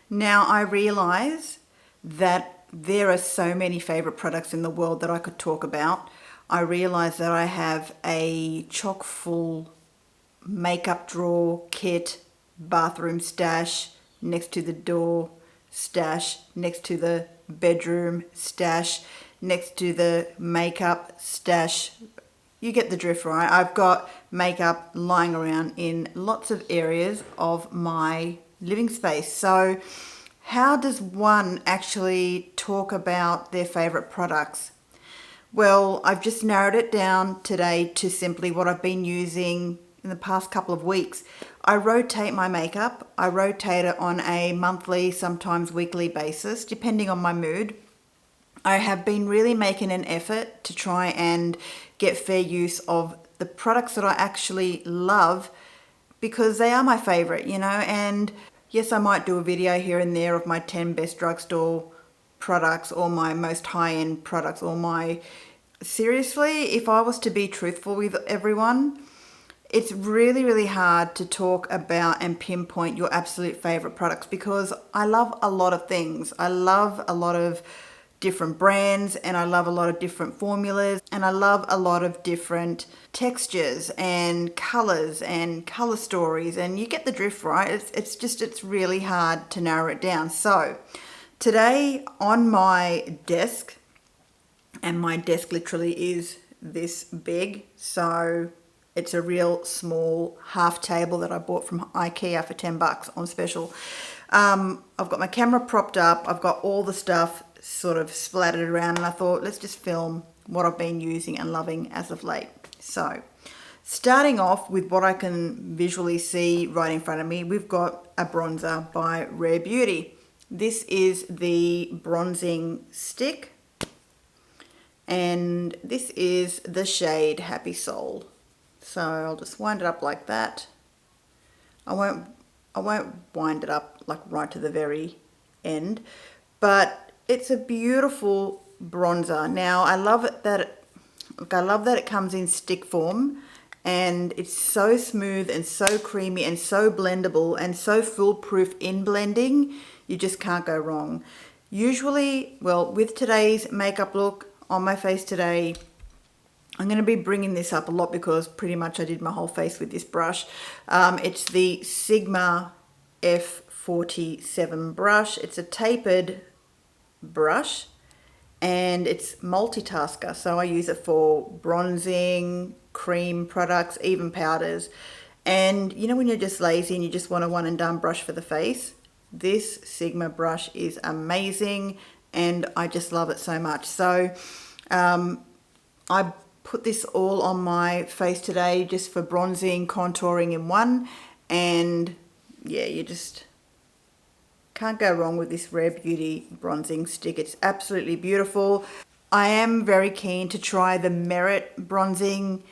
Now I realize that there are so many favorite products in the world that I could talk about. I realize that I have a chock full makeup drawer, kit, bathroom stash, next to the door stash, next to the bedroom stash, next to the makeup stash. You get the drift, right? I've got makeup lying around in lots of areas of my living space. So how does one actually talk about their favorite products? Well, I've just narrowed it down today to simply what I've been using in the past couple of weeks. I rotate my makeup. I rotate it on a monthly, sometimes weekly basis, depending on my mood. I have been really making an effort to try and get fair use of the products that I actually love because they are my favorite, and yes, I might do a video here and there of my 10 best drugstore products or my most high-end products or seriously, if I was to be truthful with everyone, it's really, really hard to talk about and pinpoint your absolute favorite products because I love a lot of things. I love a lot of different brands and I love a lot of different formulas and I love a lot of different textures and colors and color stories, and you get the drift, right? It's really hard to narrow it down. So today on my desk, and my desk literally is this big, so it's a real small half table that I bought from IKEA for $10 on special. I've got my camera propped up, I've got all the stuff sort of splattered around, and I thought let's just film what I've been using and loving as of late. So starting off with what I can visually see right in front of me, we've got a bronzer by Rare Beauty. This is the bronzing stick, and this is the shade Happy Soul. So I'll just wind it up like that. I won't wind it up like right to the very end, but it's a beautiful bronzer. Now I love that it comes in stick form, and it's so smooth and so creamy and so blendable and so foolproof in blending. You just can't go wrong. Usually, well, with today's makeup look on my face today, I'm going to be bringing this up a lot because pretty much I did my whole face with this brush. It's the Sigma F47 brush. It's a tapered brush and it's multitasker. So I use it for bronzing, cream products, even powders. And when you're just lazy and you just want a one and done brush for the face, this Sigma brush is amazing and I just love it so much. So I put this all on my face today just for bronzing, contouring in one, and yeah, you just can't go wrong with this Rare Beauty bronzing stick. It's absolutely beautiful. I am very keen to try the Merit bronzing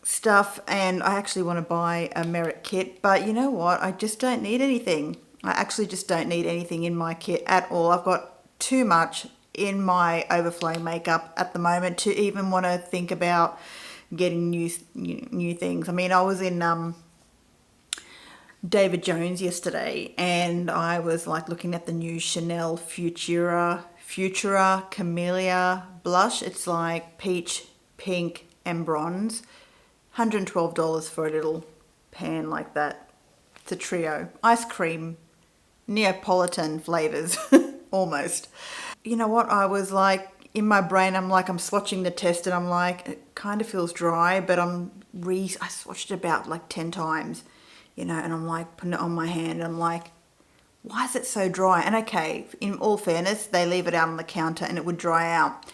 stuff, and I actually want to buy a Merit kit, but you know what? I just don't need anything. I actually just don't need anything in my kit at all. I've got too much in my overflowing makeup at the moment to even want to think about getting new things. I mean, I was in David Jones yesterday and I was like looking at the new Chanel Futura Camellia blush. It's like peach, pink and bronze. $112 for a little pan like that. It's a trio. Ice cream, Neapolitan flavors, almost. You know what? I was like, in my brain, I'm swatching the test and I'm like, it kind of feels dry, but I swatched it about like 10 times, and I'm like putting it on my hand and I'm like, why is it so dry? And okay, in all fairness, they leave it out on the counter and it would dry out.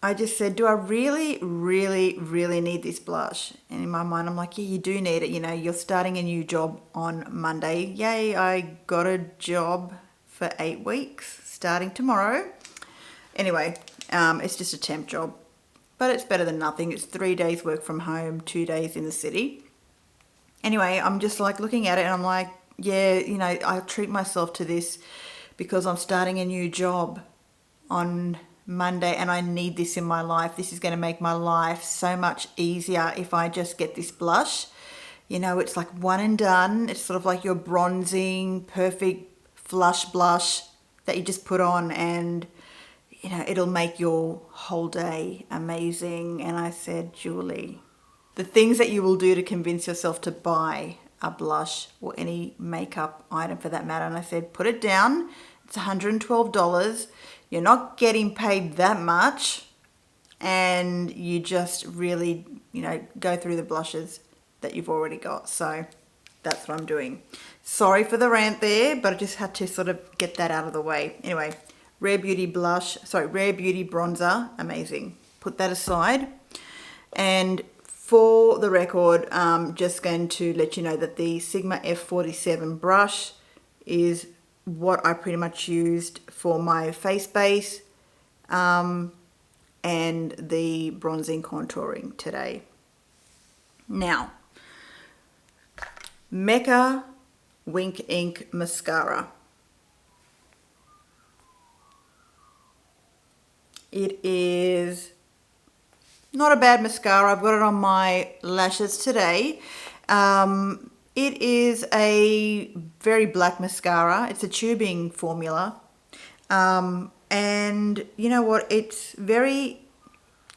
I just said, do I really, really, really need this blush? And in my mind, I'm like, yeah, you do need it. You're starting a new job on Monday. Yay, I got a job for 8 weeks, starting tomorrow. Anyway, it's just a temp job, but it's better than nothing. It's 3 days work from home, 2 days in the city. Anyway, I'm just like looking at it and I'm like, yeah, I'll treat myself to this because I'm starting a new job on Monday and I need this in my life. This is going to make my life so much easier if I just get this blush. It's like one and done. It's sort of like your bronzing, perfect flush blush that you just put on, and you know, it'll make your whole day amazing. And I said, Julie, the things that you will do to convince yourself to buy a blush or any makeup item for that matter. And I said, put it down. It's $112. You're not getting paid that much. And you just really, you know, go through the blushes that you've already got. So that's what I'm doing. Sorry for the rant there, but I just had to sort of get that out of the way. Anyway, Rare Beauty bronzer, amazing. Put that aside. And for the record, I'm just going to let you know that the Sigma F47 brush is what I pretty much used for my face base and the bronzing contouring today. Now, Mecca Wink Ink Mascara. It is not a bad mascara. I've got it on my lashes today. It is a very black mascara. It's a tubing formula. And you know what? It's very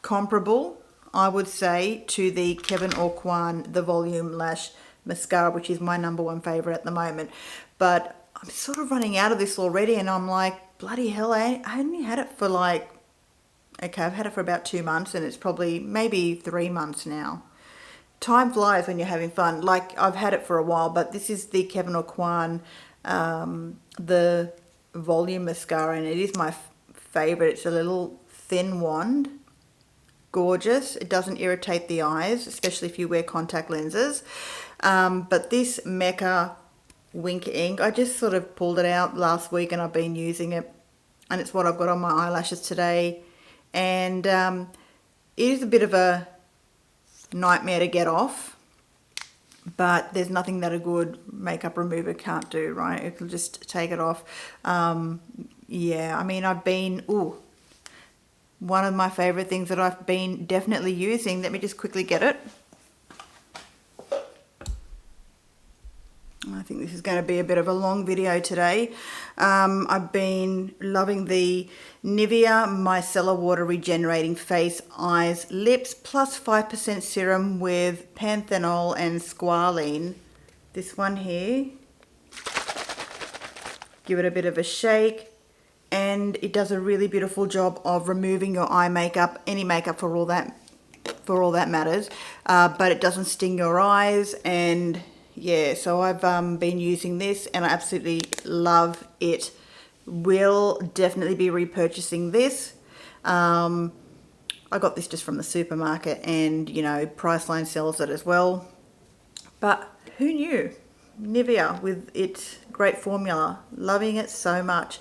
comparable, I would say, to the Kevyn Aucoin The Volume Lash Mascara, which is my #1 favorite at the moment. But I'm sort of running out of this already, and I'm like, bloody hell, I only had it for like, okay, I've had it for about 2 months, and it's probably maybe 3 months now. Time flies when you're having fun. Like, I've had it for a while, but this is the Kevyn Aucoin The Volume Mascara, and it is my favorite. It's a little thin wand. Gorgeous. It doesn't irritate the eyes, especially if you wear contact lenses. But this Mecca Wink Ink, I just sort of pulled it out last week and I've been using it, and it's what I've got on my eyelashes today. And it is a bit of a nightmare to get off, but there's nothing that a good makeup remover can't do, right? It can just take it off. Yeah, I mean, one of my favorite things that I've been definitely using, let me just quickly get it. I think this is going to be a bit of a long video today. I've been loving the Nivea Micellar Water Regenerating Face, Eyes, Lips plus 5% serum with panthenol and squalene. This one here. Give it a bit of a shake, and it does a really beautiful job of removing your eye makeup, any makeup for all that matters, but it doesn't sting your eyes. And yeah, so I've been using this and I absolutely love it. Will definitely be repurchasing this. I got this just from the supermarket, and you know, Priceline sells it as well. But who knew? Nivea with its great formula. Loving it so much.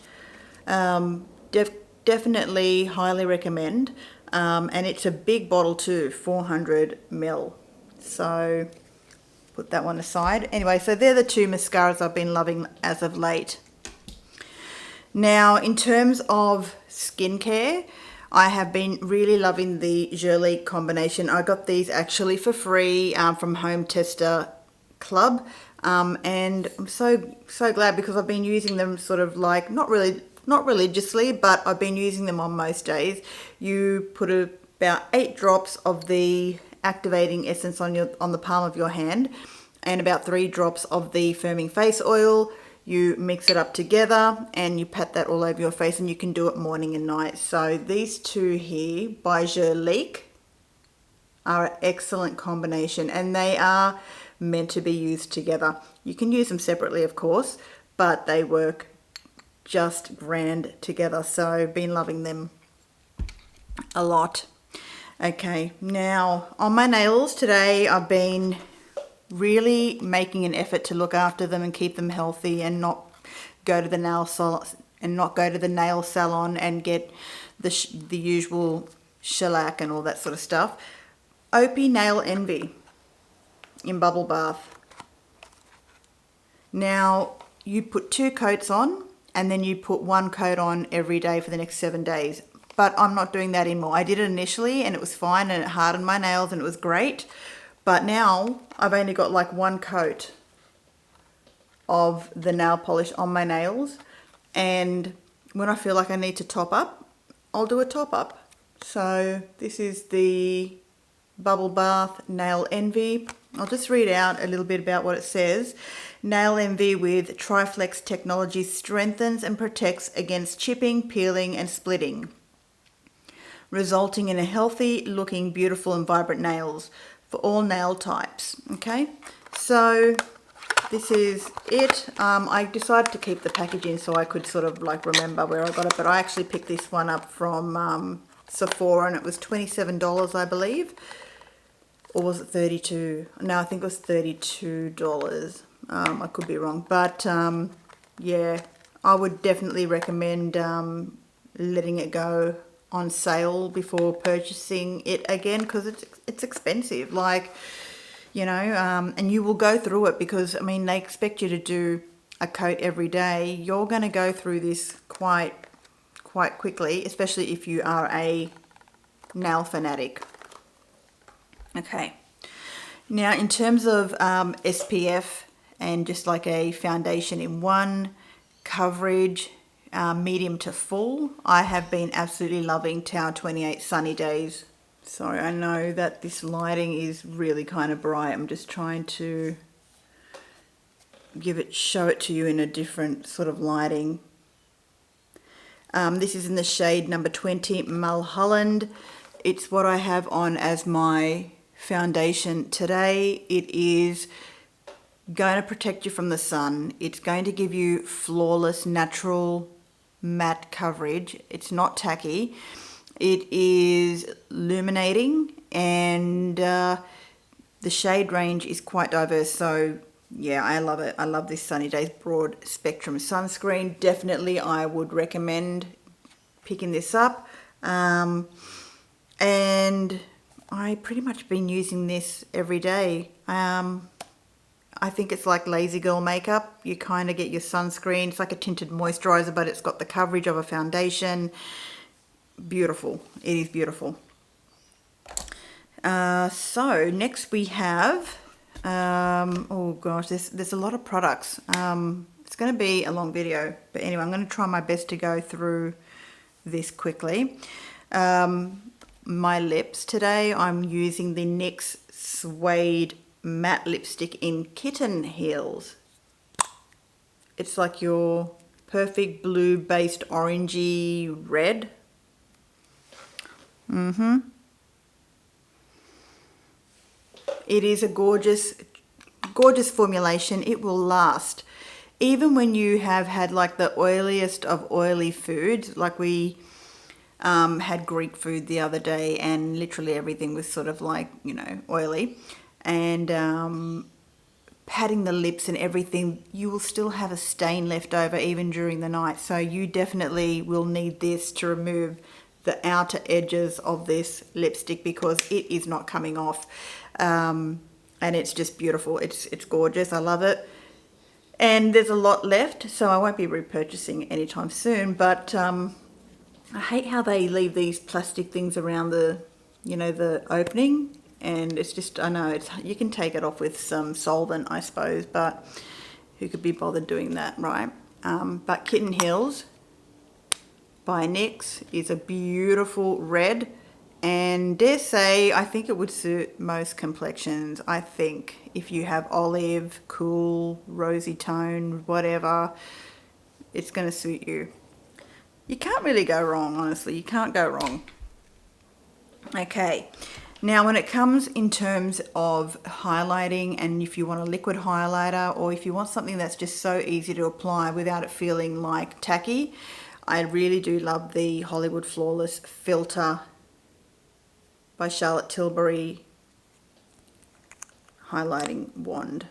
Definitely highly recommend. And it's a big bottle too, 400 ml. So put that one aside. Anyway, so they're the two mascaras I've been loving as of late. Now, in terms of skincare, I have been really loving the Jurlique combination. I got these actually for free from Home Tester Club. And I'm so glad, because I've been using them sort of like, not religiously, but I've been using them on most days. You put about 8 drops of the activating essence on the palm of your hand, and about 3 drops of the firming face oil. You mix it up together and you pat that all over your face, and you can do it morning and night. So these two here by Jurlique are an excellent combination, and they are meant to be used together. You can use them separately, of course, but they work just grand together. So been loving them a lot. Okay, now on my nails today, I've been really making an effort to look after them and keep them healthy, and not go to the nail salon and get the usual shellac and all that sort of stuff. Opie Nail Envy in Bubble Bath. Now you put 2 coats on, and then you put 1 coat on every day for the next 7 days. But I'm not doing that anymore. I did it initially and it was fine, and it hardened my nails and it was great. But now I've only got like 1 coat of the nail polish on my nails, and when I feel like I need to top up, I'll do a top up. So this is the Bubble Bath Nail Envy. I'll just read out a little bit about what it says. Nail Envy with Triflex technology strengthens and protects against chipping, peeling and splitting, resulting in a healthy looking, beautiful and vibrant nails for all nail types. Okay, so this is it. I decided to keep the packaging so I could sort of like remember where I got it, but I actually picked this one up from Sephora, and it was $27, I believe. Or was it $32? No, I think it was $32. I could be wrong, but yeah, I would definitely recommend letting it go on sale before purchasing it again, because it's expensive. Like, you know, and you will go through it, because I mean they expect you to do a coat every day. You're going to go through this quite quickly, especially if you are a nail fanatic. Okay, now in terms of SPF and just like a foundation in one, coverage medium to full, I have been absolutely loving Tower 28 Sunny Days. Sorry, I know that this lighting is really kind of bright. I'm just trying to show it to you in a different sort of lighting. This is in the shade number 20, Mulholland. It's what I have on as my foundation today. It is going to protect you from the sun. It's going to give you flawless, natural, matte coverage. It's not tacky. It is illuminating, and the shade range is quite diverse. So yeah, I love it. I love this Sunny Days broad spectrum sunscreen. Definitely I would recommend picking this up. And I pretty much been using this every day. I think it's like lazy girl makeup. You kind of get your sunscreen. It's like a tinted moisturizer, but it's got the coverage of a foundation. Beautiful. It is beautiful. So next we have, oh gosh, there's a lot of products. It's going to be a long video, but anyway, I'm going to try my best to go through this quickly. My lips today, I'm using the NYX Suede Matte Lipstick in Kitten Heels. It's like your perfect blue based orangey red. It is a gorgeous formulation. It will last. Even when you have had like the oiliest of oily foods, like we had Greek food the other day, and literally everything was sort of like, you know, oily, and patting the lips and everything, you will still have a stain left over even during the night. So you definitely will need this to remove the outer edges of this lipstick, because it is not coming off, and it's just beautiful. It's gorgeous. I love it. And there's a lot left, so I won't be repurchasing anytime soon, but I hate how they leave these plastic things around the, you know, the opening, and it's just, I know, you can take it off with some solvent, I suppose, but who could be bothered doing that, right? But Kitten Heels by NYX is a beautiful red, and dare say, I think it would suit most complexions. I think if you have olive, cool, rosy tone, whatever, it's going to suit you. You can't really go wrong, honestly. You can't go wrong. Okay, now when it comes in terms of highlighting, and if you want a liquid highlighter, or if you want something that's just so easy to apply without it feeling like tacky, I really do love the Hollywood Flawless Filter by Charlotte Tilbury highlighting wand.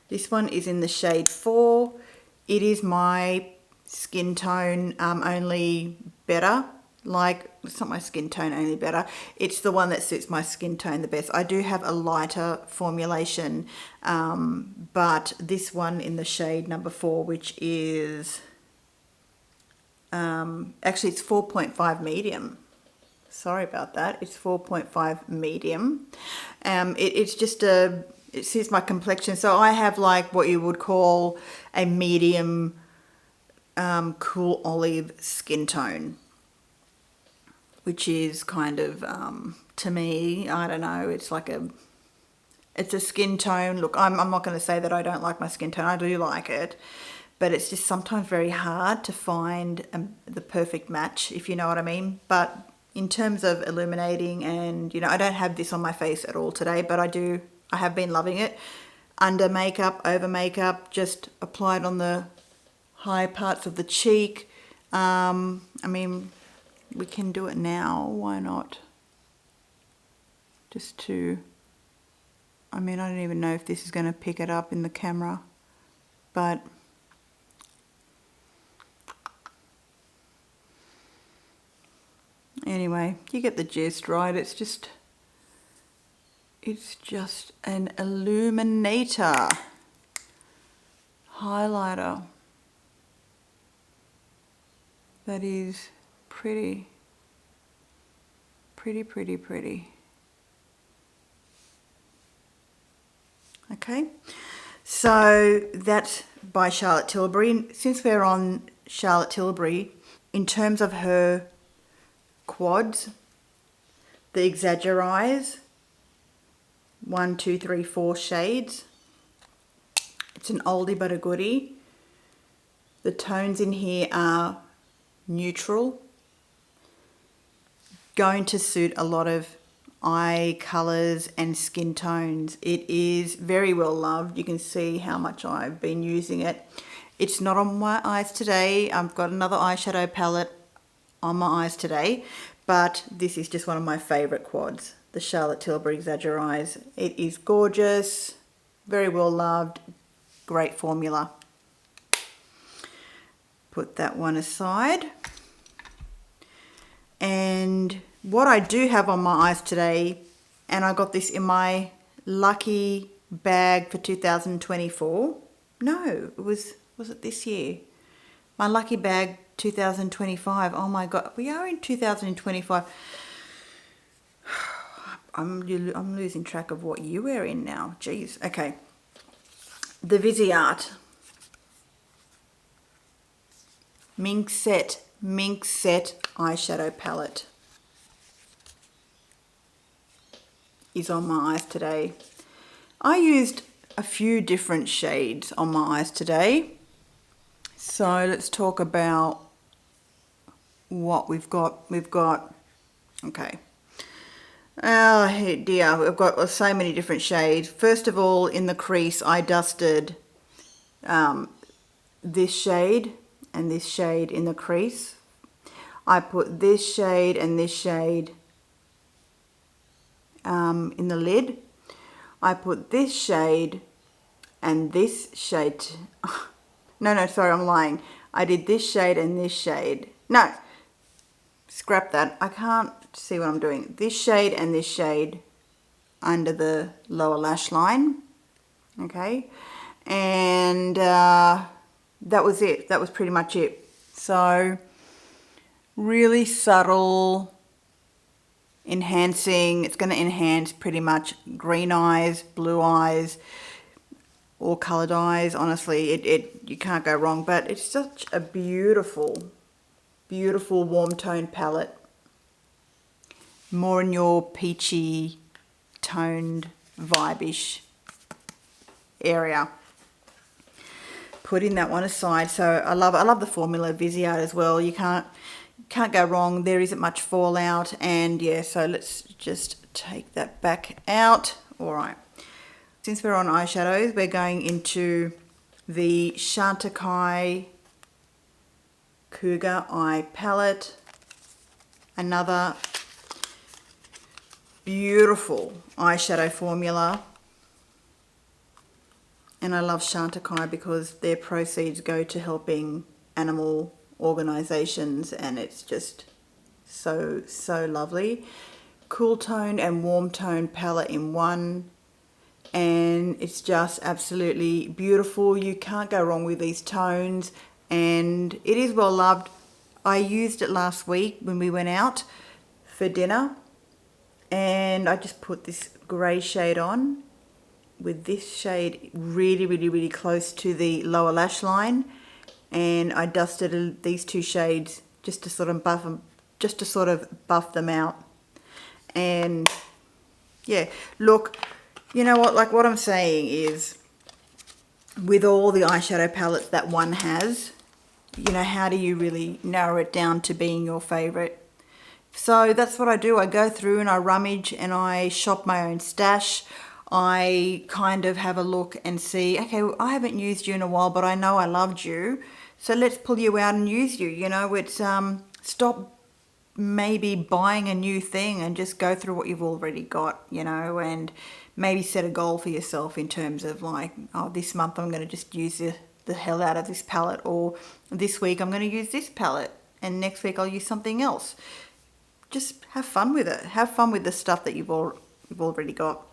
This one is in the shade 4. It is my skin tone, only better. Like, it's not my skin tone only better, it's the one that suits my skin tone the best. I do have a lighter formulation, but this one in the shade number 4, which is actually it's 4.5 medium. Sorry about that. It's 4.5 medium. It's just a it suits my complexion. So I have like what you would call a medium cool olive skin tone, which is kind of, to me, I don't know, it's a skin tone. Look, I'm not going to say that I don't like my skin tone. I do like it, but it's just sometimes very hard to find the perfect match, if you know what I mean. But in terms of illuminating, and I don't have this on my face at all today, but I have been loving it. Under makeup, over makeup, just applied on the high parts of the cheek. I mean, we can do it now, why not? I don't even know if this is going to pick it up in the camera, but anyway, you get the gist, right? It's just an illuminator highlighter that is pretty. Okay, so that's by Charlotte Tilbury. Since we're on Charlotte Tilbury, in terms of her quads, the Exaggerize, 1, 2, 3, 4 shades. It's an oldie but a goodie. The tones in here are neutral, going to suit a lot of eye colors and skin tones. It is very well loved. You can see how much I've been using it. It's not on my eyes today. I've got another eyeshadow palette on my eyes today, but this is just one of my favorite quads, the Charlotte Tilbury Exaggerize. It is gorgeous, very well loved, great formula. Put that one aside. And what I do have on my eyes today, and I got this in my lucky bag for 2024. No, was it this year? My lucky bag 2025. Oh my God, we are in 2025. I'm losing track of what year we're in now. Jeez. Okay. The Viseart Mink Set eyeshadow palette is on my eyes today. I used a few different shades on my eyes today. So let's talk about what we've got. Okay. Oh dear, we've got so many different shades. First of all, in the crease, I dusted this shade and this shade in the crease. I put this shade and this shade in the lid. I put this shade and this shade. No, sorry, I'm lying. I did this shade and this shade. No, scrap that. I can't see what I'm doing. This shade and this shade under the lower lash line. Okay, and that was it. That was pretty much it. So really subtle, enhancing. It's going to enhance pretty much green eyes, blue eyes, or colored eyes. Honestly, you can't go wrong. But it's such a beautiful warm tone palette. More in your peachy toned vibe-ish area. Putting that one aside. So I love the formula Viseart as well. You can't go wrong. There isn't much fallout, and yeah, so let's just take that back out. All right, since we're on eyeshadows, we're going into the Chantecaille Cougar Eye Palette. Another beautiful eyeshadow formula, and I love Chantecaille because their proceeds go to helping animal organizations, and it's just so lovely. Cool tone and warm tone palette in one, and it's just absolutely beautiful. You can't go wrong with these tones, and it is well loved. I used it last week when we went out for dinner, and I just put this grey shade on, with this shade really, really, really close to the lower lash line, and I dusted these two shades just to sort of buff them out. And yeah, look, you know what, like what I'm saying is, with all the eyeshadow palettes that one has, you know, how do you really narrow it down to being your favorite? So that's what I do. I go through and I rummage and I shop my own stash. I kind of have a look and see, okay, well, I haven't used you in a while, but I know I loved you, so let's pull you out and use you. You know, it's stop maybe buying a new thing and just go through what you've already got, you know, and maybe set a goal for yourself in terms of like, oh, this month I'm going to just use the hell out of this palette, or this week I'm going to use this palette, and next week I'll use something else. Just have fun with it. Have fun with the stuff that you've already got.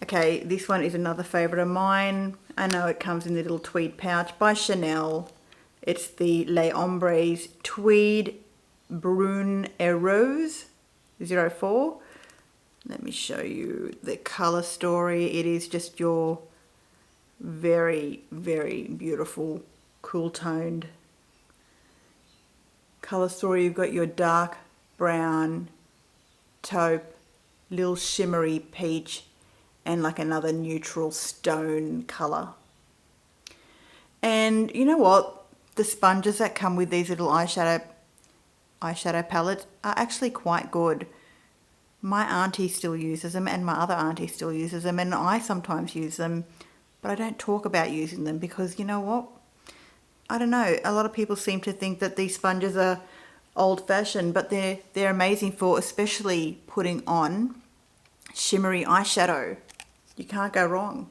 Okay, this one is another favorite of mine. I know it comes in the little tweed pouch by Chanel. It's the Les Ombres Tweed Brune et Rose 04. Let me show you the color story. It is just your very, very beautiful, cool toned color story. You've got your dark brown, taupe, little shimmery peach, and like another neutral stone color. And you know what? The sponges that come with these little eyeshadow palettes are actually quite good. My auntie still uses them, and my other auntie still uses them, and I sometimes use them, but I don't talk about using them because, you know what? I don't know. A lot of people seem to think that these sponges are old-fashioned, but they're amazing for especially putting on shimmery eyeshadow. You can't go wrong.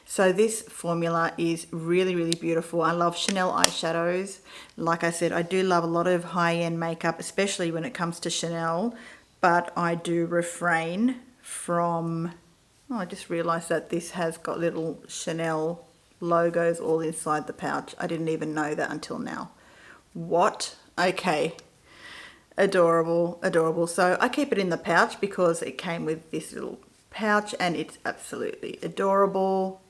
So this formula is really, really beautiful. I love Chanel eyeshadows. Like I said, I do love a lot of high-end makeup, especially when it comes to Chanel, but I do refrain from... Oh, I just realized that this has got little Chanel logos all inside the pouch. I didn't even know that until now. What? Okay. Adorable, adorable. So I keep it in the pouch because it came with this little pouch, and it's absolutely adorable.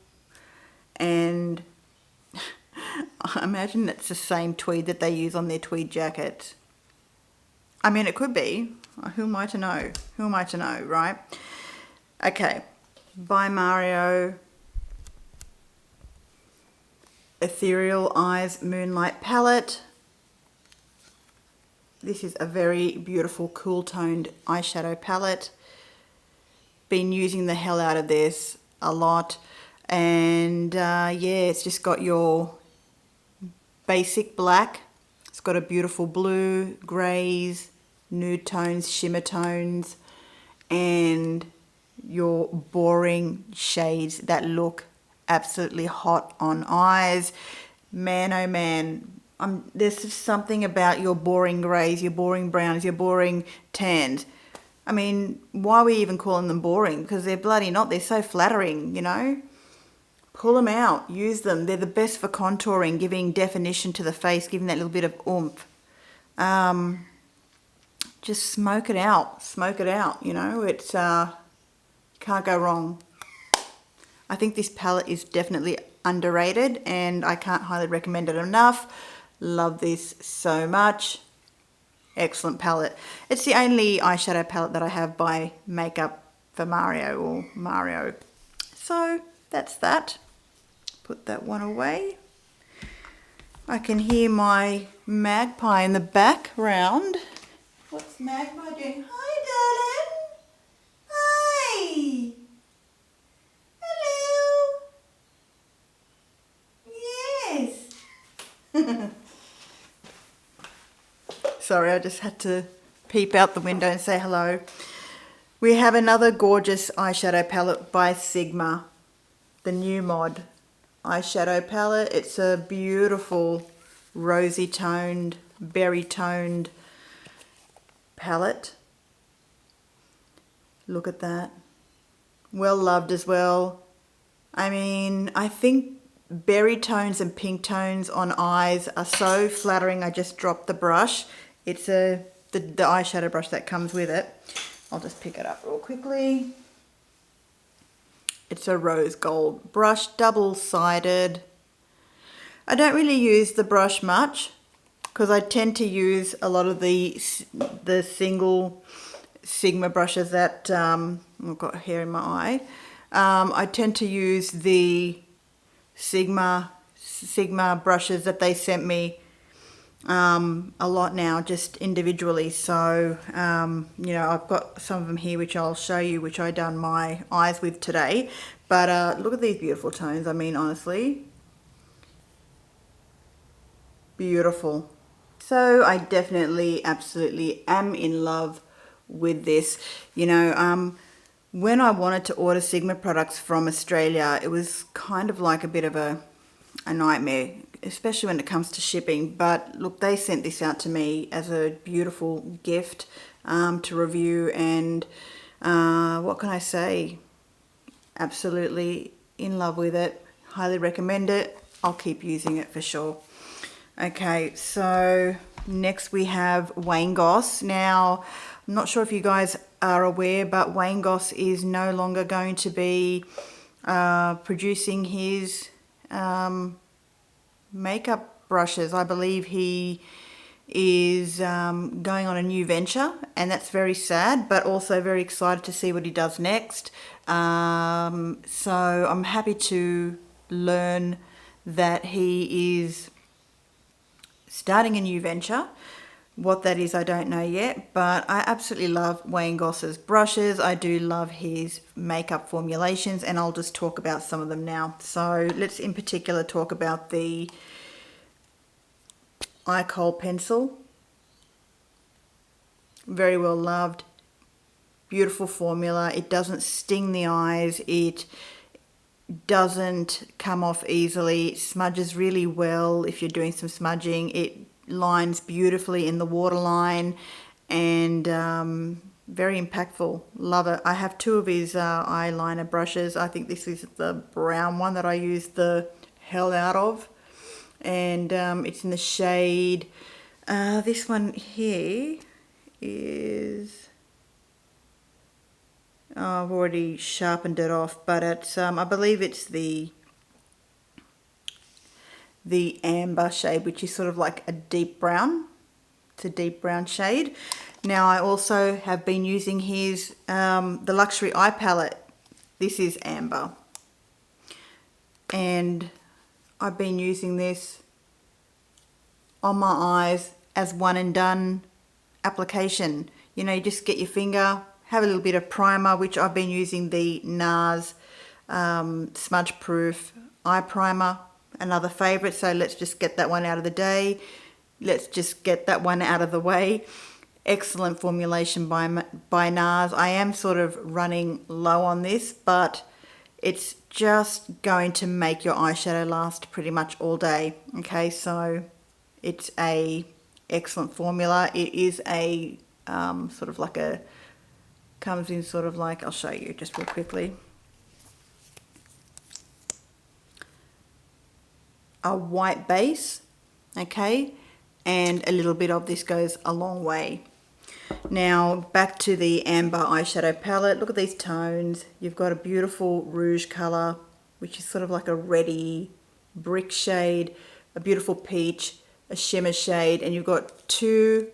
And I imagine it's the same tweed that they use on their tweed jackets. I mean, it could be. Who am I to know? Who am I to know, right? Okay. By Mario, Ethereal Eyes Moonlight Palette. This is a very beautiful, cool toned eyeshadow palette. Been using the hell out of this a lot. And yeah, it's just got your basic black. It's got a beautiful blue, greys, nude tones, shimmer tones, and your boring shades that look absolutely hot on eyes. Man, oh man. There's just something about your boring greys, your boring browns, your boring tans. I mean, why are we even calling them boring? Because they're bloody not. They're so flattering, you know. Pull them out. Use them. They're the best for contouring, giving definition to the face, giving that little bit of oomph. Just smoke it out. Smoke it out, you know. It's can't go wrong. I think this palette is definitely underrated, and I can't highly recommend it enough. Love this so much. Excellent palette. It's the only eyeshadow palette that I have by Makeup for Mario, or Mario. So that's that. Put that one away. I can hear my magpie in the background. What's Magpie doing? Hi, darling. Hi. Hello. Yes. Sorry, I just had to peep out the window and say hello. We have another gorgeous eyeshadow palette by Sigma, the new mod eyeshadow palette. It's a beautiful rosy toned, berry toned palette. Look at that. Well loved as well. I mean, I think berry tones and pink tones on eyes are so flattering. I just dropped the brush. It's the eyeshadow brush that comes with it. I'll just pick it up real quickly. It's a rose gold brush, double-sided. I don't really use the brush much because I tend to use a lot of the single Sigma brushes that I've got hair in my eye. I tend to use the Sigma brushes that they sent me a lot now, just individually. So you know, I've got some of them here which I'll show you, which I done my eyes with today. But look at these beautiful tones. I mean, honestly, beautiful. So I definitely, absolutely am in love with this. You know, when I wanted to order Sigma products from Australia, it was kind of like a bit of a nightmare, especially when it comes to shipping. But look, they sent this out to me as a beautiful gift to review, and what can I say? Absolutely in love with it. Highly recommend it. I'll keep using it for sure. Okay, so next we have Wayne Goss. Now, I'm not sure if you guys are aware, but Wayne Goss is no longer going to be producing his makeup brushes. I believe he is going on a new venture, and that's very sad, but also very excited to see what he does next. So I'm happy to learn that he is starting a new venture. What that is, I don't know yet, but I absolutely love Wayne Goss's brushes. I do love his makeup formulations, and I'll just talk about some of them now. So let's in particular talk about the eye kohl pencil. Very well loved, beautiful formula. It doesn't sting the eyes, it doesn't come off easily, it smudges really well if you're doing some smudging. It lines beautifully in the waterline, and very impactful. Love it. I have two of his eyeliner brushes. I think this is the brown one that I use the hell out of, and it's in the shade, this one here is, I've already sharpened it off, but it's I believe it's the amber shade, which is sort of like a deep brown. It's a deep brown shade. Now I also have been using his the luxury eye palette. This is amber, and I've been using this on my eyes as one and done application. You know, you just get your finger, have a little bit of primer, which I've been using the NARS smudge proof eye primer, another favorite. So let's just get that one out of the day. Let's just get that one out of the way. Excellent formulation by NARS. I am sort of running low on this, but it's just going to make your eyeshadow last pretty much all day. Okay, so it's a excellent formula. It is a sort of like a, comes in sort of like, I'll show you just real quickly, a white base, okay, and a little bit of this goes a long way. Now back to the amber eyeshadow palette. Look at these tones. You've got a beautiful rouge color, which is sort of like a reddy brick shade, a beautiful peach, a shimmer shade, and you've got two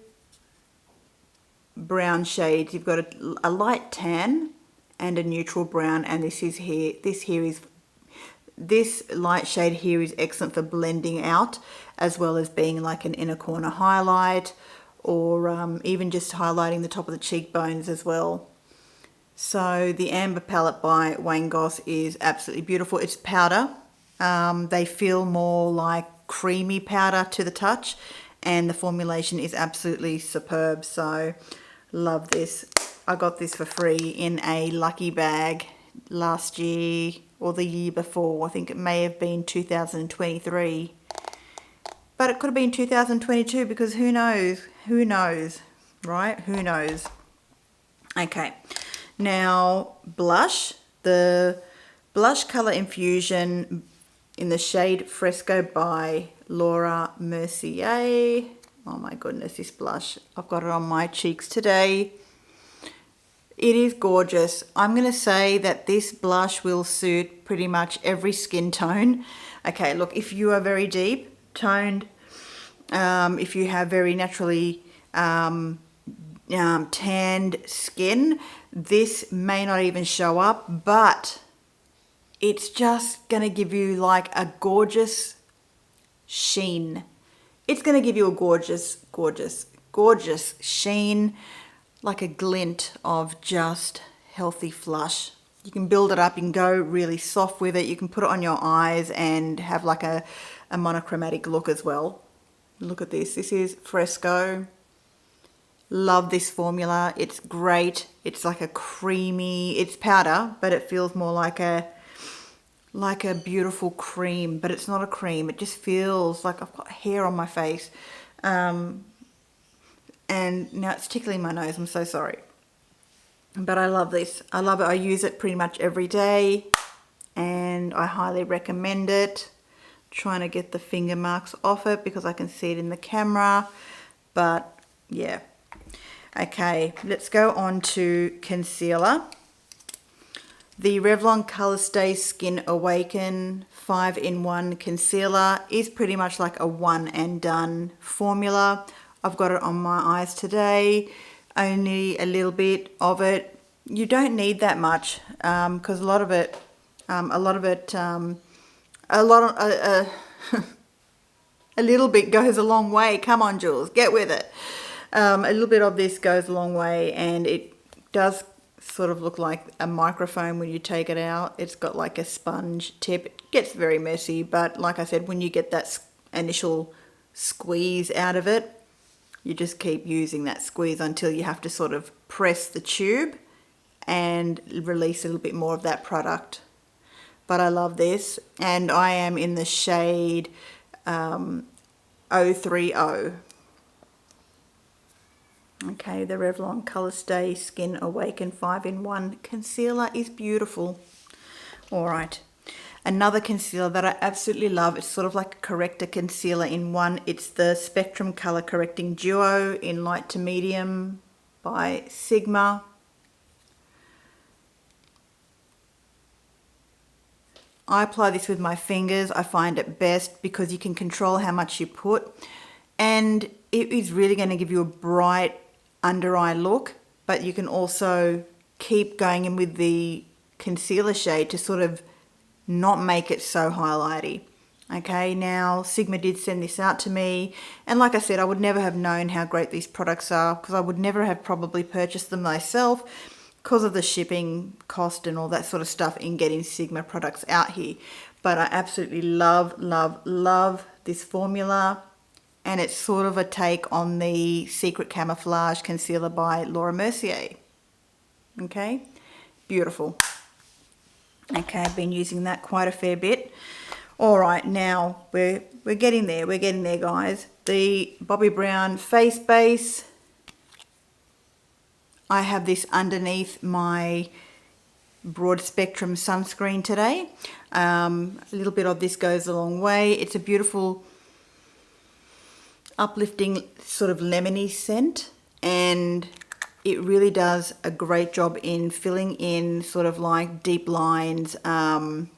brown shades. You've got a light tan and a neutral brown, and this light shade here is excellent for blending out, as well as being like an inner corner highlight, or even just highlighting the top of the cheekbones as well. So the amber palette by Wayne Goss is absolutely beautiful. It's powder. They feel more like creamy powder to the touch, and the formulation is absolutely superb. So love this. I got this for free in a lucky bag last year or the year before. I think it may have been 2023, but it could have been 2022, because who knows, right? Who knows? Okay, now blush. The blush color infusion in the shade Fresco by Laura Mercier. Oh my goodness, this blush, I've got it on my cheeks today. It is gorgeous. I'm going to say that this blush will suit pretty much every skin tone. Okay, look, if you are very deep toned, if you have very naturally tanned skin, this may not even show up, but it's just going to give you like a gorgeous sheen. It's going to give you a gorgeous, gorgeous, gorgeous sheen, like a glint of just healthy flush. You can build it up, you can go really soft with it, you can put it on your eyes and have like a monochromatic look as well. Look at this. This is Fresco. Love this formula. It's great. It's like a creamy, it's powder, but it feels more like a beautiful cream, but it's not a cream. It just feels like I've got hair on my face. And now it's tickling my nose. I'm so sorry. But I love this. I love it. I use it pretty much every day and I highly recommend it. Trying to get the finger marks off it because I can see it in the camera. But yeah. Okay, let's go on to concealer. The Revlon Colorstay Skin Awaken 5-in-1 concealer is pretty much like a one and done formula. I've got it on my eyes today, only a little bit of it. You don't need that much because a little bit goes a long way. Come on, Jules, get with it. A little bit of this goes a long way, and it does sort of look like a microphone when you take it out. It's got like a sponge tip. It gets very messy, but like I said, when you get that initial squeeze out of it, you just keep using that squeeze until you have to sort of press the tube and release a little bit more of that product. But I love this, and I am in the shade 030. Okay, the Revlon Colorstay Skin Awaken 5-in-1 concealer is beautiful. All right, another concealer that I absolutely love. It's sort of like a corrector concealer in one. It's the Spectrum Color Correcting Duo in light to medium by Sigma. I apply this with my fingers. I find it best because you can control how much you put, and it is really going to give you a bright under eye look, but you can also keep going in with the concealer shade to sort of not make it so highlighty. Okay, now Sigma did send this out to me, and like I said, I would never have known how great these products are because I would never have probably purchased them myself because of the shipping cost and all that sort of stuff in getting Sigma products out here. But I absolutely love, love, love this formula. And it's sort of a take on the Secret Camouflage Concealer by Laura Mercier. Okay, beautiful. Okay, I've been using that quite a fair bit. All right, now we're getting there. We're getting there, guys. The Bobbi Brown face base. I have this underneath my broad spectrum sunscreen today. A little bit of this goes a long way. It's a beautiful uplifting sort of lemony scent, and it really does a great job in filling in sort of like deep lines and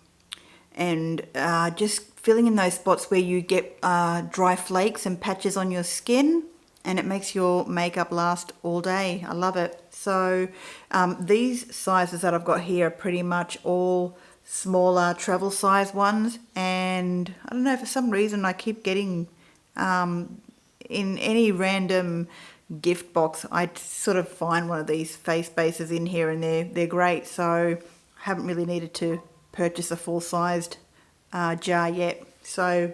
just filling in those spots where you get dry flakes and patches on your skin, and it makes your makeup last all day. I love it. So these sizes that I've got here are pretty much all smaller travel size ones, and I don't know, for some reason I keep getting in any random gift box, I sort of find one of these face bases in here, and they're great. So I haven't really needed to purchase a full-sized jar yet. So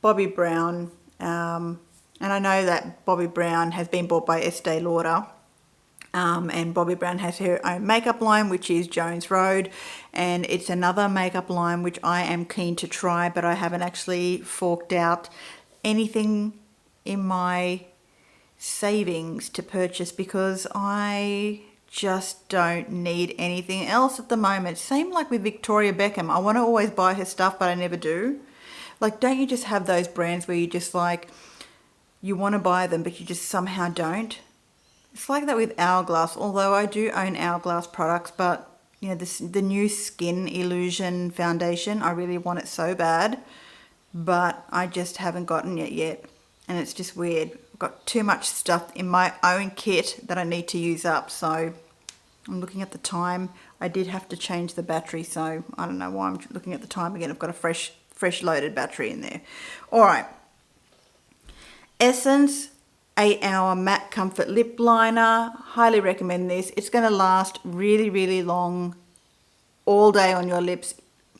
Bobbi Brown, and I know that Bobbi Brown has been bought by Estee Lauder, and Bobbi Brown has her own makeup line, which is Jones Road, and it's another makeup line which I am keen to try, but I haven't actually forked out anything in my savings to purchase because I just don't need anything else at the moment. Same like with Victoria Beckham. I want to always buy her stuff, but I never do. Like, don't you just have those brands where you just like, you want to buy them, but you just somehow don't? It's like that with Hourglass, although I do own Hourglass products, but you know, the new Skin Illusion foundation, I really want it so bad, but I just haven't gotten it yet. And it's just weird. I've got too much stuff in my own kit that I need to use up. So I'm looking at the time. I did have to change the battery, so I don't know why I'm looking at the time again. I've got a fresh loaded battery in there. All right. Essence 8-Hour Matte Comfort Lip Liner. Highly recommend this. It's going to last really, really long, all day on your lips,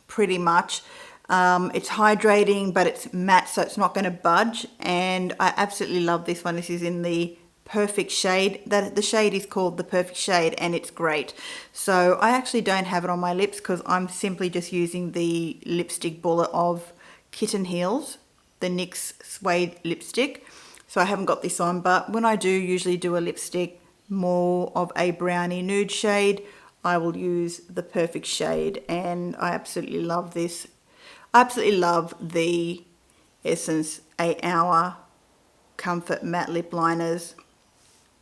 pretty much. It's hydrating, but it's matte, so it's not going to budge. And I absolutely love this one. This is in the perfect shade. The shade is called the perfect shade, and it's great. So I actually don't have it on my lips because I'm simply just using the lipstick bullet of Kitten Heels, the NYX suede lipstick. So I haven't got this on, but when I do usually do a lipstick more of a brownie nude shade, I will use the perfect shade, and I absolutely love this. I absolutely love the Essence 8-Hour Comfort Matte Lip Liners.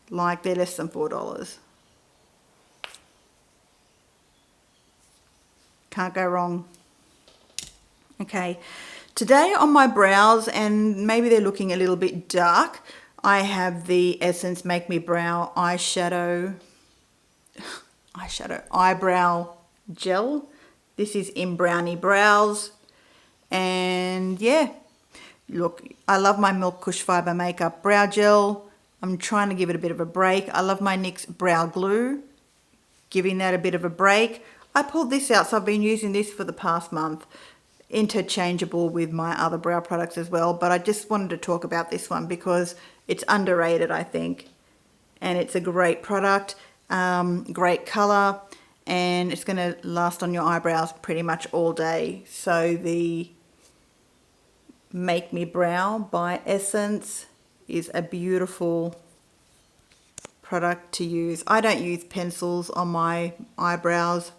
Like, they're less than $4. Can't go wrong. Okay, today on my brows, and maybe they're looking a little bit dark, I have the Essence Make Me Brow eyeshadow eyebrow gel. This is in Brownie Brows, and yeah, look, I love my Milk Kush Fiber Makeup Brow Gel. I'm trying to give it a bit of a break. I love my NYX Brow Glue, giving that a bit of a break. I pulled this out, so I've been using this for the past month. Interchangeable with my other brow products as well, but I just wanted to talk about this one because it's underrated, I think, and it's a great product, great color, and it's going to last on your eyebrows pretty much all day. So the Make Me Brow by Essence is a beautiful product to use. I don't use pencils on my eyebrows.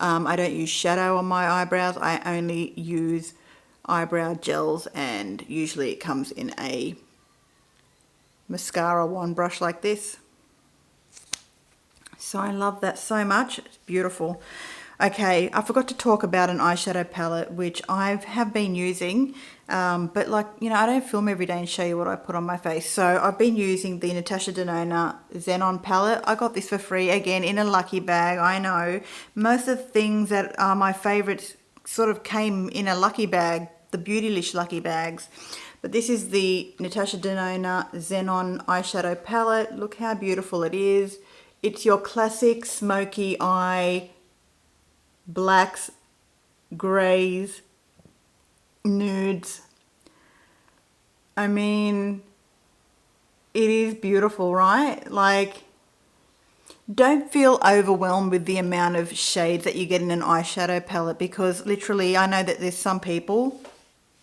I don't use shadow on my eyebrows. I only use eyebrow gels, and usually it comes in a mascara wand brush like this. So I love that so much. It's beautiful. Okay, I forgot to talk about an eyeshadow palette, which I have been using, but like, you know, I don't film every day and show you what I put on my face. So I've been using the Natasha Denona Xenon palette. I got this for free, again, in a lucky bag. I know most of the things that are my favorites sort of came in a lucky bag, the Beautylish lucky bags. But this is the Natasha Denona Xenon eyeshadow palette. Look how beautiful it is. It's your classic smoky eye, blacks, greys, nudes. I mean, it is beautiful, right? Like, don't feel overwhelmed with the amount of shades that you get in an eyeshadow palette, because literally I know that there's some people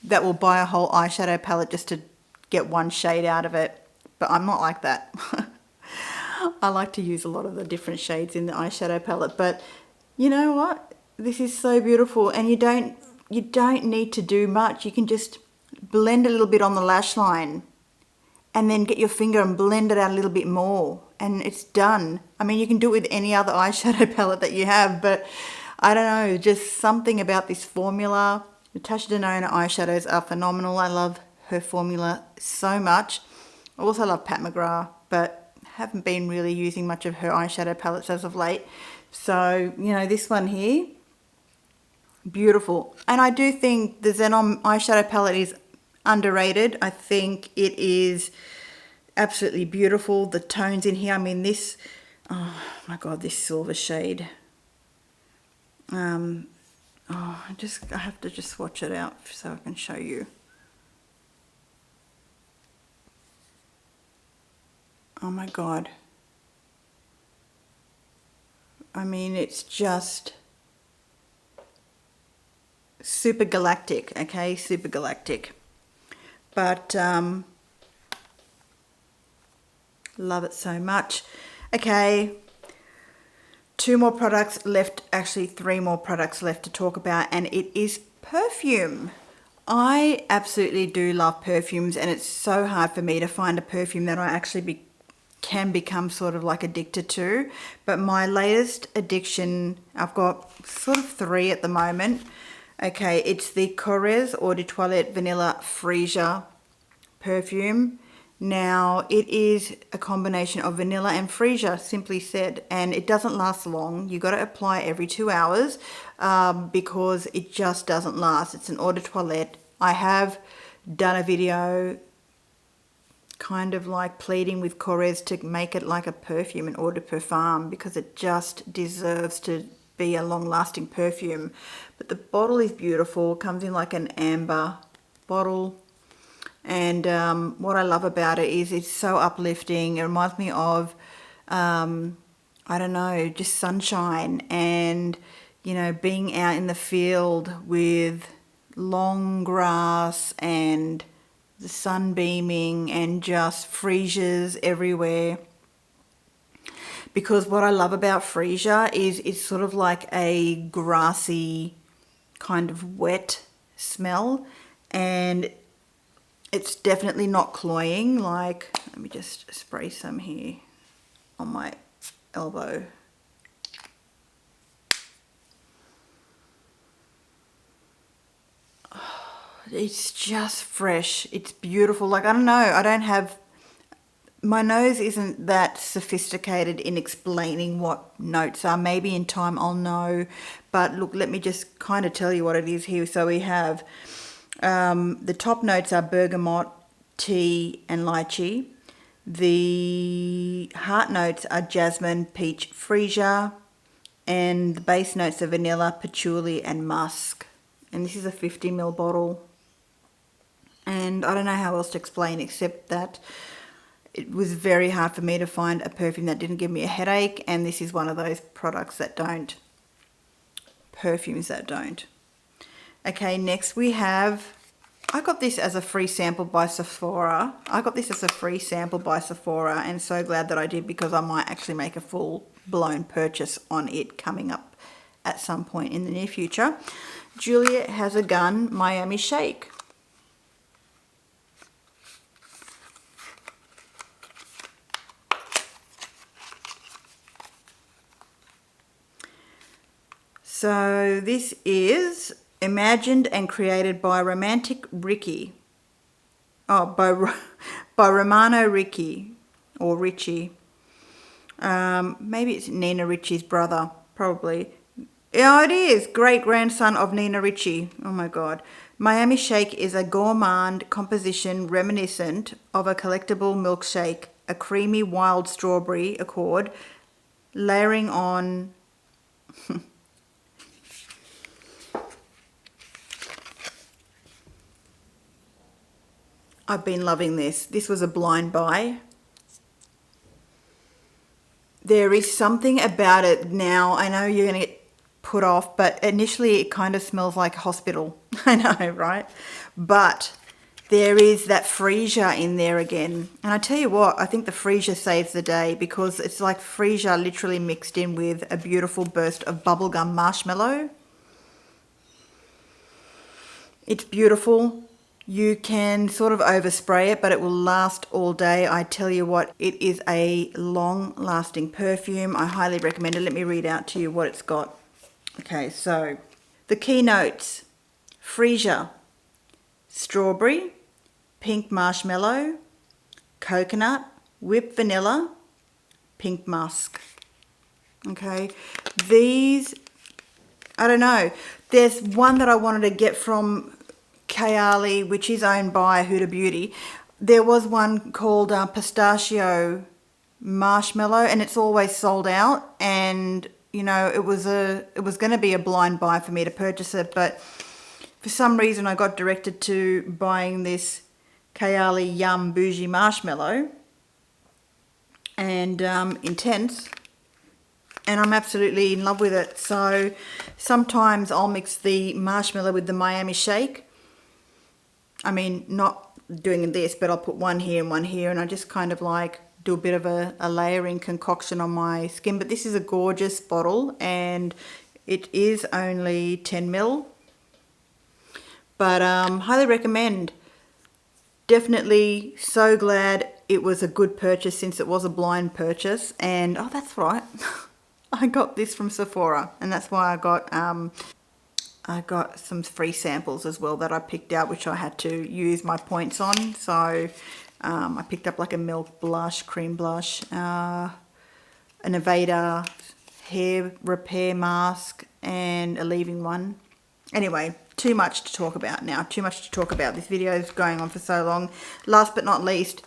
that will buy a whole eyeshadow palette just to get one shade out of it, but I'm not like that. I like to use a lot of the different shades in the eyeshadow palette, but you know what? This is so beautiful, and you don't need to do much. You can just blend a little bit on the lash line and then get your finger and blend it out a little bit more, and it's done. I mean, you can do it with any other eyeshadow palette that you have, but I don't know, just something about this formula. Natasha Denona eyeshadows are phenomenal. I love her formula so much. I also love Pat McGrath, but haven't been really using much of her eyeshadow palettes as of late. So, you know, this one here, beautiful. And I do think the Xenon eyeshadow palette is underrated. I think it is absolutely beautiful. The tones in here, I mean, this, oh my God, this silver shade. I have to just swatch it out so I can show you. Oh my God. I mean, it's just super galactic, okay? Super galactic. But love it so much. Okay, 2 more products left, actually 3 more products left to talk about, and it is perfume. I absolutely do love perfumes, and it's so hard for me to find a perfume that I actually can become sort of like addicted to. But my latest addiction, I've got sort of 3 at the moment. Okay, it's the Corrèze Eau de Toilette Vanilla Freesia perfume. Now, it is a combination of vanilla and freesia, simply said, and it doesn't last long. You got to apply every 2 hours because it just doesn't last. It's an eau de toilette. I have done a video kind of like pleading with Corrèze to make it like a perfume, an eau de parfum, because it just deserves to be a long-lasting perfume. But the bottle is beautiful. It comes in like an amber bottle. And what I love about it is it's so uplifting. It reminds me of, I don't know, just sunshine and, you know, being out in the field with long grass and the sun beaming and just freesias everywhere. Because what I love about freesia is it's sort of like a grassy kind of wet smell, and it's definitely not cloying. Like, let me just spray some here on my elbow. It's just fresh. It's beautiful. Like, I don't know. I don't have... My nose isn't that sophisticated in explaining what notes are. Maybe in time I'll know. But look, let me just kind of tell you what it is here. So we have... the top notes are bergamot, tea, and lychee. The heart notes are jasmine, peach, freesia, and the base notes are vanilla, patchouli, and musk. And this is a 50 ml bottle. And I don't know how else to explain except that it was very hard for me to find a perfume that didn't give me a headache, and this is one of those products that don't. Perfumes that don't. Okay, next we have, I got this as a free sample by Sephora. And so glad that I did, because I might actually make a full-blown purchase on it coming up at some point in the near future. Juliet Has a Gun Miami Shake. So this is imagined and created by Romantic Ricky. Oh, by Romano Ricci, or Richie. Maybe it's Nina Ricci's brother, probably. Yeah, it is. Great-grandson of Nina Ricci. Oh my God. Miami Shake is a gourmand composition reminiscent of a collectible milkshake, a creamy wild strawberry accord, layering on... I've been loving this. This was a blind buy. There is something about it now. I know you're going to get put off, but initially it kind of smells like a hospital. I know, right? But there is that freesia in there again. And I tell you what, I think the freesia saves the day, because it's like freesia literally mixed in with a beautiful burst of bubblegum marshmallow. It's beautiful. You can sort of overspray it, but it will last all day. I tell you what, it is a long-lasting perfume. I highly recommend it. Let me read out to you what it's got. Okay, so the key notes: freesia, strawberry, pink marshmallow, coconut, whipped vanilla, pink musk. Okay, these, I don't know. There's one that I wanted to get from Kayali, which is owned by Huda Beauty. There was one called pistachio marshmallow, and it's always sold out. And you know, it was going to be a blind buy for me to purchase it, but for some reason I got directed to buying this Kayali Yum Bougie Marshmallow, and Intense, and I'm absolutely in love with it. So sometimes I'll mix the marshmallow with the Miami Shake. I mean, not doing this, but I'll put one here and one here, and I just kind of like do a bit of a layering concoction on my skin. But this is a gorgeous bottle, and it is only 10 ml. But highly recommend. Definitely so glad it was a good purchase since it was a blind purchase. And oh, that's right. I got this from Sephora, and that's why I got some free samples as well that I picked out, which I had to use my points on. So I picked up like a milk blush, cream blush, an Aveda hair repair mask, and a leave-in one. Anyway, too much to talk about now. Too much to talk about. This video is going on for so long. Last but not least,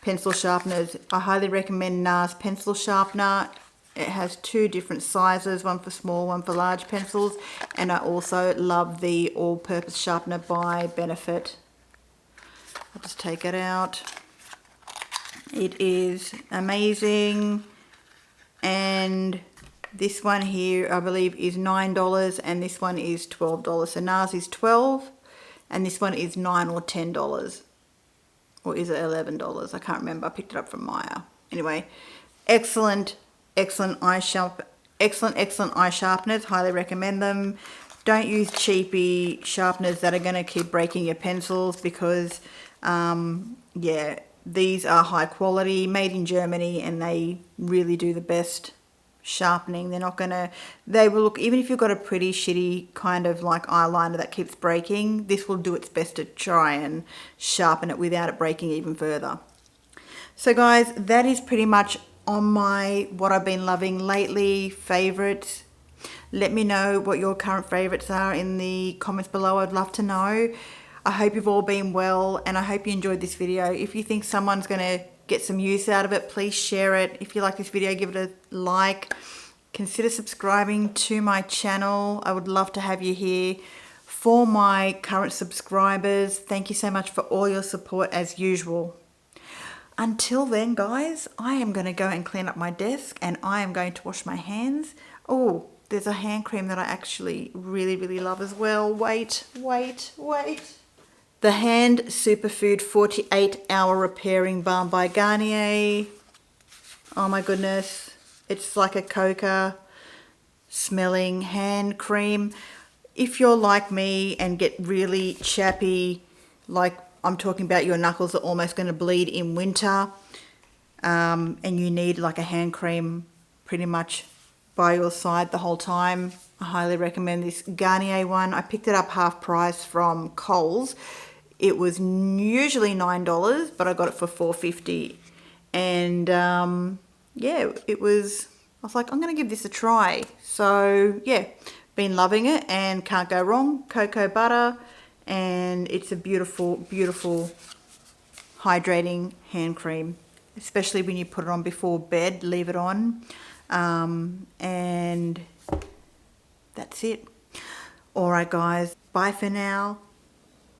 pencil sharpeners. I highly recommend NARS pencil sharpener. It has two different sizes, one for small, one for large pencils. And I also love the all-purpose sharpener by Benefit. I'll just take it out. It is amazing. And this one here, I believe, is $9, and this one is $12. So NARS is $12, and this one is $9 or $10. Or is it $11? I can't remember. I picked it up from Maya. Anyway, excellent eye sharpeners. Highly recommend them. Don't use cheapy sharpeners that are going to keep breaking your pencils, because yeah, these are high quality, made in Germany, and they really do the best sharpening. They will look, even if you've got a pretty shitty kind of like eyeliner that keeps breaking, this will do its best to try and sharpen it without it breaking even further. So guys, that is pretty much on my what I've been loving lately favorites. Let me know what your current favorites are in the comments below. I'd love to know. I hope you've all been well, and I hope you enjoyed this video. If you think someone's going to get some use out of it, please share it. If you like this video, give it a like. Consider subscribing to my channel. I would love to have you here. For my current subscribers, thank you so much for all your support as usual. Until then, guys, I am going to go and clean up my desk, and I am going to wash my hands. Oh, there's a hand cream that I actually really love as well. Wait. The Hand Superfood 48-Hour Repairing Balm by Garnier. Oh my goodness. It's like a coca smelling hand cream. If you're like me and get really chappy, like I'm talking about your knuckles are almost going to bleed in winter, and you need like a hand cream pretty much by your side the whole time, I highly recommend this Garnier one. I picked it up half price from Kohl's. It was usually $9, but I got it for $4.50. And yeah, I was like, I'm going to give this a try. So yeah, been loving it and can't go wrong. Cocoa butter, and it's a beautiful hydrating hand cream, especially when you put it on before bed. Leave it on, and that's it. All right, guys, bye for now.